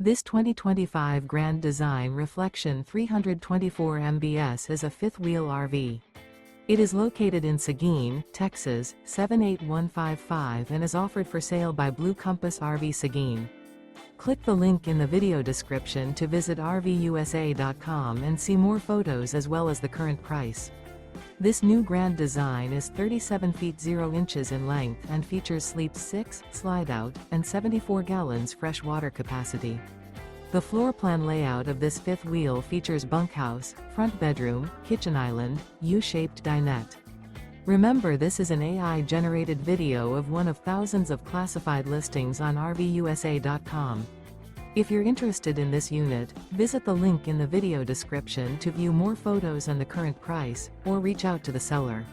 This 2025 Grand Design Reflection 324 mbs is a fifth-wheel RV. It is located in Seguin, Texas, 78155 and is offered for sale by Blue Compass RV Seguin. Click the link in the video description to visit RVUSA.com and see more photos as well as the current price. This new Grand Design is 37 feet 0 inches in length and features sleeps 6, slide-out, and 74 gallons fresh water capacity. The floor plan layout of this fifth wheel features bunkhouse, front bedroom, kitchen island, U-shaped dinette. Remember, this is an AI-generated video of one of thousands of classified listings on RVUSA.com. If you're interested in this unit, visit the link in the video description to view more photos and the current price, or reach out to the seller.